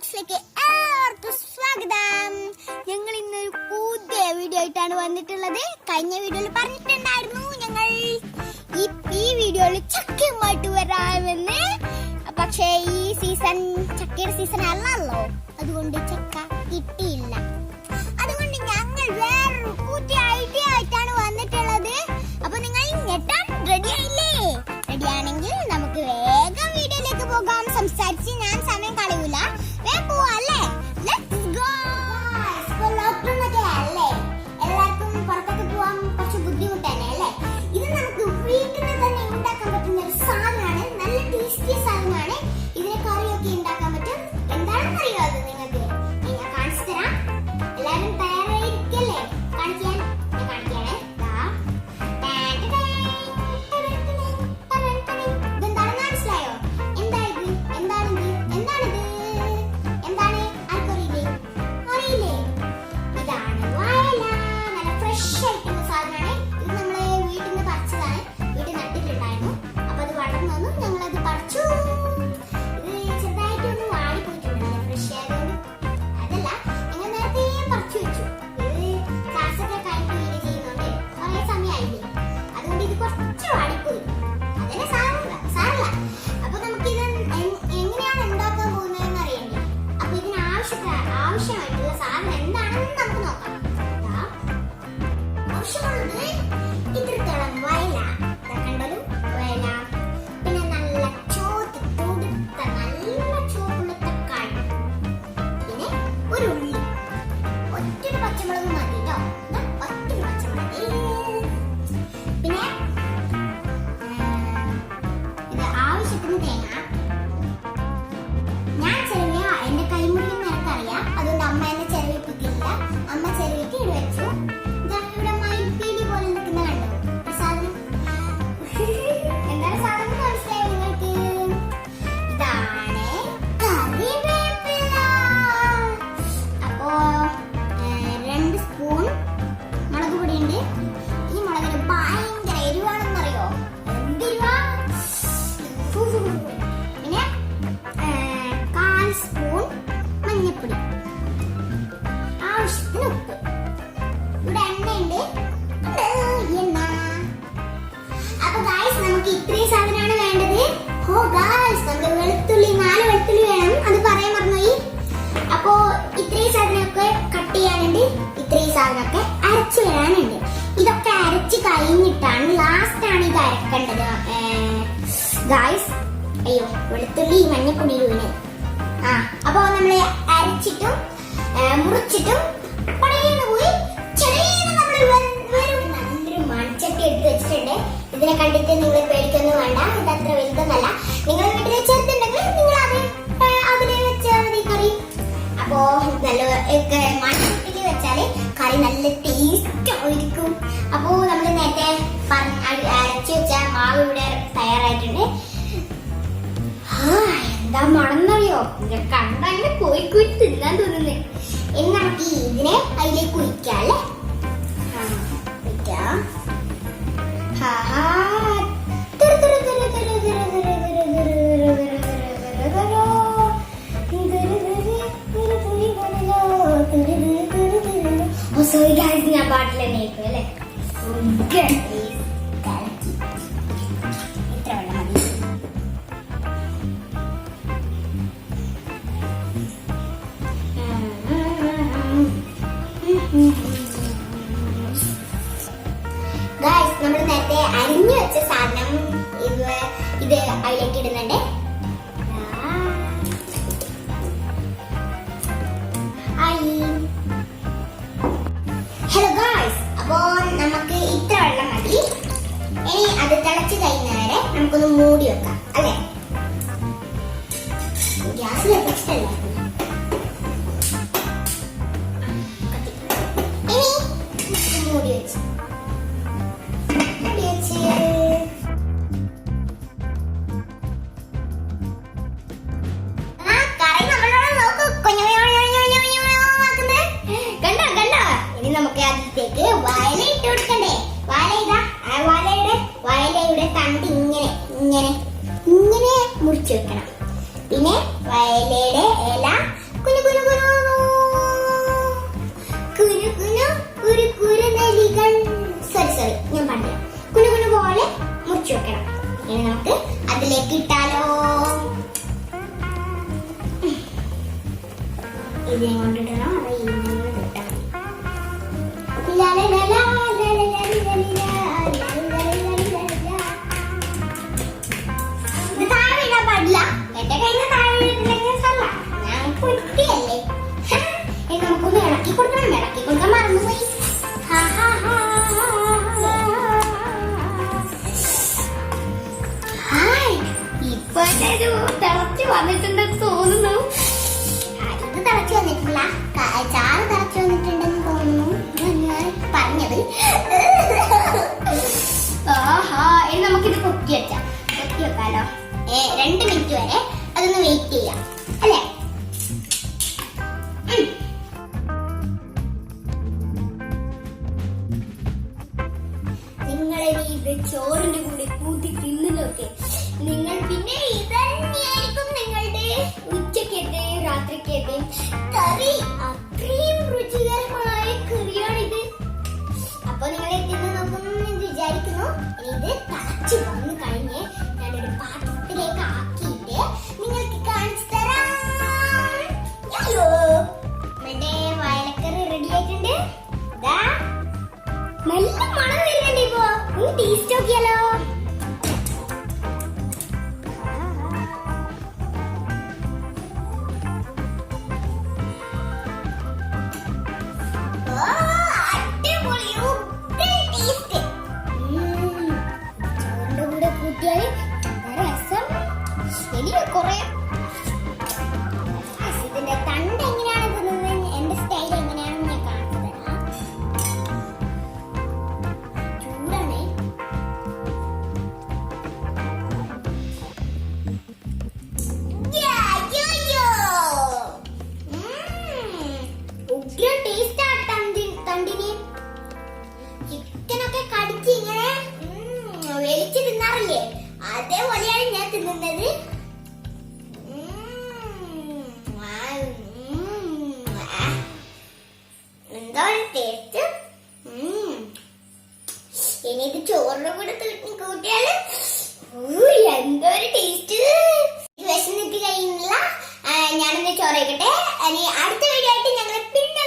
വ്ലോഗ്സിലേക്ക് എല്ലാവർക്കും സ്വാഗതം. ഞങ്ങൾ ഇന്നൊരു പുതിയ വീഡിയോ ആയിട്ടാണ് വന്നിട്ടുള്ളത്. കഴിഞ്ഞ വീഡിയോയിൽ പറഞ്ഞിട്ടുണ്ടായിരുന്നു ഞങ്ങൾ ഈ വീഡിയോയിൽ ചക്കയുമായിട്ട് വരാമെന്ന്. പക്ഷേ ഈ സീസൺ ചക്കയുടെ സീസൺ അല്ലല്ലോ, അതുകൊണ്ട് ചക്ക കിട്ടിയില്ല. അതുകൊണ്ട് ഞങ്ങൾ വേറൊരു പുതിയ ഐഡിയ ആയിട്ടാണ് വന്നിട്ടുള്ളത്. അപ്പൊ നിങ്ങൾ ഞെട്ടാൻ റെഡി ആയില്ലേ? റെഡി ആണെങ്കിൽ നമുക്ക് വേഗം വീഡിയോയിലേക്ക് പോകാം. സംസാരിച്ച് ഞാൻ സമയം കളയൂല, വേഗം പോവാല്ലേ? Let's go. ഇപ്പോൾ ലോക്ക്ഡൗൺ ഒക്കെ അല്ലേ, എല്ലാവർക്കും പുറത്തൊക്കെ പോവാൻ കുറച്ച് ബുദ്ധിമുട്ടല്ലേ അല്ലേ? ഇത് നമുക്ക് വീട്ടിൽ തന്നെ ഉണ്ടാക്കാൻ പറ്റുന്ന ഒരു സാധനമാണ്. നല്ല ടേസ്റ്റി സാധനമാണ്. ഇതിനെ കറിയൊക്കെ ഉണ്ടാക്കാൻ പറ്റും. എന്താണെന്ന് അറിയാമോ നിങ്ങൾക്ക്? ഞാൻ കാണിച്ചു തരാം. എല്ലാവരും തയ്യാറായിരിക്കല്ലേ? കാണിക്കാൻ ഞാൻ കാണിക്കാണേ. ഇതെന്താണെന്ന് മനസ്സിലായോ? എന്താണിത്? എന്താണിത്? എന്താണിത്? എന്താണ്? ആർക്കറിയില്ലേ? അറിയില്ലേ? ഇതാണ് വാഴയില. നല്ല ഫ്രഷ് ആയിട്ടുള്ള സാധനമാണ്. ഇത് നമ്മളെ വീട്ടിൽ നിന്ന് പറിച്ചതാണ്. വീട്ടിൽ നട്ടിട്ടുണ്ടായിരുന്നു. അപ്പൊ അത് വളർന്നു വന്നു, ഞങ്ങളത് പറിച്ചു. ഇത് ചെറുതായിട്ടൊന്ന് വാടിപ്പോയിട്ടുണ്ട്. നല്ല ഫ്രഷ് ആയതുകൊണ്ട് അതല്ല, ഞങ്ങൾ നേരത്തെ പറിച്ചു വെച്ചു. ഇത് ക്ലാസ്സൊക്കെ കഴിഞ്ഞ് വീഡിയോ ചെയ്യുന്നുണ്ട് കുറെ സമയമായില്ലേ, അതുകൊണ്ട് ഇത് കുറച്ച് വാടിപ്പോയി. അതിന് സാരമില്ല. അപ്പൊ നമുക്കിത് എങ്ങനെയാണ് ഉണ്ടാക്കാൻ പോകുന്നതെന്ന് അറിയണ്ടേ? അപ്പൊ ഇതിന് ആവശ്യമായിട്ടുള്ള സാധനം എന്താണെന്ന് നമുക്ക് നോക്കാം. ആവശ്യമുള്ളത് ഇത്രത്തോളം വയല, കണ്ടല്ലോ വയല. പിന്നെ നല്ല തുടുത്ത നല്ല ചുവപ്പുള്ള തക്കാളി, പിന്നെ ഒരു ഉള്ളി, ഒറ്റൊരു പച്ചമുളക് മതി കേട്ടോ. ഒറ്റൊരു പച്ചമുളക്. പിന്നെ ഇത് ആവശ്യത്തിന് തേങ്ങ. ഞാൻ ചെറിയ എന്റെ കൈമുറിയിൽ നിനക്കറിയാം, അതുകൊണ്ട് അമ്മ എന്നെ ചെറിയിപ്പിക്കില്ല. അമ്മ ചെറിയിട്ട് ഇവിടെ വെച്ചു. ഇവിടെ മയിൽപ്പീലി പോലെ നിൽക്കുന്ന കണ്ടോ ഒരു സാധനം? എന്താണ് സാധനം മനസ്സിലായോ നിങ്ങൾക്ക്? ഇതാണ് കറിവേപ്പില. അപ്പോ 2 സ്പൂൺ മുളക് പൊടിയുണ്ട്. ഈ മുളകിന് ഭയങ്കര എരിവാണെന്നറിയോ? എന്തെരിവാ? പിന്നെ 1/4 സ്പൂൺ മഞ്ഞൾപ്പൊടി, ആവശ്യത്തിന് ഉപ്പ്. ഇവിടെ എണ്ണയുണ്ട്. എണ്ണ. അപ്പൊ ഗായ്സ്, നമുക്ക് ഇത്രയും സാധനമാണ് വേണ്ടത്. ഓ ഗായ്സ്, നമുക്ക് വെളുത്തുള്ളി 4 വെളുത്തുള്ളി വേണം, അത് പറയാൻ മറന്നുപോയി. അപ്പോ ഇത്രയും സാധനമൊക്കെ കട്ട് ചെയ്യാനുണ്ട്. ഇത്രയും സാധനമൊക്കെ അരച്ചു വരാനുണ്ട്. ഇതൊക്കെ അരച്ച് കഴിഞ്ഞിട്ടാണ് ലാസ്റ്റാണ് ഇത് അരക്കേണ്ടത് ഗായ്സ്. അയ്യോ, വെളുത്തുള്ളി മഞ്ഞപ്പൊടി വീണ്. അപ്പൊ നമ്മള് അരച്ചിട്ടും മുറിച്ചിട്ടും പടയെന്ന് പോയി നല്ലൊരു മൺചട്ടി എടുത്ത് വെച്ചിട്ടുണ്ട്. ഇതിനെ കണ്ടിട്ട് നിങ്ങൾ പേടിക്കൊന്നും വേണ്ട, ഇത് അത്ര വലുതൊന്നല്ല. നിങ്ങൾ വീട്ടിൽ ചേർത്തുണ്ടെങ്കിൽ നിങ്ങൾ അതിനെ വെച്ചാൽ മതി കറി. അപ്പോ നല്ല മൺചട്ടിയിൽ വെച്ചാല് കറി നല്ല ടേസ്റ്റ് ആയിരിക്കും. അപ്പോ നമ്മൾ നേരത്തെ അരച്ചു വെച്ച മാവ് ഇവിടെ തയ്യാറായിട്ടുണ്ട്. എന്താ മണന്നറിയോ? കണ്ടങ്ങനെ പോയി തിന്നാൻ തോന്നുന്നേ. ഇനി നമുക്ക് ഇതിനെ അതിലേക്ക് ഒഴിക്കാം അല്ലേ? ഒഴിക്കാം. സോറി ഗൈസ്, ഞാൻ പാട്ടിൽ തന്നെ ആയിരിക്കും അല്ലേ? ഇത്ര വെള്ളം മതി. ഗായ്സ്, നമ്മൾ നേരത്തെ അരിഞ്ഞു വെച്ച സാധനം ഇത് അതിലേക്ക് ഇടുന്നുണ്ട്. ഹലോ ഗായ്സ്, അപ്പോ നമുക്ക് ഇത്ര വെള്ളം മതി. ഇനി അത് തിളച്ച് കഴിയുന്നവരെ നമുക്കൊന്ന് മൂടി വെക്കാം അല്ലേ? ഗ്യാസിൽ വെച്ചിട്ടല്ല. ഇനി മൂടി വെച്ച് കറി നമ്മളോട് നോക്കൂ. കണ്ടോ? ഇനി നമുക്ക് അതിലേക്ക് വാഴ ഇട്ട് കൊടുക്കണ്ടേ? വാഴയുടെ തണ്ട് ഇങ്ങനെ മുറിച്ചു വെക്കണം. പിന്നെ വയലയുടെ ഇല ഒഴിച്ചു വെക്കണം. ഇനി നമുക്ക് അതിലേക്ക് ഇട്ടാലോ. ഇതിനെ കൊണ്ടിടണം. അത് ഇതിനെ ഇട്ടാൽ ഇത് താഴെ വീഴാൻ പാടില്ല. എന്റെ കയ്യിൽ താഴെ വീണിട്ടില്ലെങ്കിൽ സല്ല ഞാൻ കുട്ടിയല്ലേ. നമുക്കൊന്ന് ഇളക്കി കൊടുക്കണം. ഇളക്കി കൊടുക്കാൻ മറന്നുപോയി. ഇപ്പൊ തിളച്ച് വന്നിട്ടുണ്ടെന്ന് തോന്നുന്നു. ഇത് തിളച്ച് വന്നിട്ടില്ല, ചാറ് തിളച്ച് വന്നിട്ടുണ്ടെന്ന് തോന്നുന്നു. ഞാൻ പറഞ്ഞത് ഇനി നമുക്കിത് പൊക്കി വെക്കാലോ. 2 മിനിറ്റ് വരെ അതൊന്ന് വെയിറ്റ് ചെയ്യാം അല്ലേ. നിങ്ങളിനി ഇത് ചോറിന്റെ കൂടെ കൂട്ടി തിന്നുന്നൊക്കെ നിങ്ങൾ പിന്നെ ഇതന്നെയായിരിക്കും നിങ്ങളുടെ ഉച്ചക്കത്തെ രാത്രിക്കത്തെ കറി. അത്രയും രുചികരമായ കറിയാണിത്. അപ്പൊ നിങ്ങൾ തിന്ന് നോക്കുമെന്ന് വിചാരിക്കുന്നു. ഇനി ഇത് തിളച്ചു വന്നു കഴിഞ്ഞ് ഞാനൊരു പാത്രത്തിലേക്ക് ആക്കിയിട്ട് നിങ്ങൾക്ക് കാണിച്ചു തരാം. അയ്യോ, നമ്മുടെ വയലക്കറി റെഡി ആയിട്ടുണ്ട്. നല്ല മണം വരുന്നുണ്ട്. ഇപ്പോ ഒന്ന് ടേസ്റ്റ് നോക്കിയാലോ. ചോറിന്റെ കൂടെ കൂട്ടിയാല് രസം. എനിക്ക് കൊറേ ഇതിന്റെ തണ്ട് എങ്ങനെയാണ് തിന്നുന്നത്, എന്റെ സ്റ്റൈൽ എങ്ങനെയാണെന്ന് ഞാൻ കാണിച്ചു തരാം. ചൂടാണ്. ഉഗ്ര ടേസ്റ്റ് ആ തണ്ടിന്. ചിക്കനൊക്കെ കടിച്ച് ഇങ്ങനെ വലിച്ചു തിന്നാറില്ലേ, അതേപോലെയാണ് ഞാൻ തിന്നുന്നത്. എന്താ ടേസ്റ്റ്. ഇനി ഇത് ചോറിന്റെ കൂടെ കൂട്ടിയാല് എന്തോ ഒരു ടേസ്റ്റ്. വിശന്നിട്ട് കഴിയുന്നില്ല. ഞാനെന്റെ ചോറ് കഴിക്കട്ടെ. ഇനി അടുത്ത വീഡിയോ ആയിട്ട് ഞങ്ങൾ പിന്നെ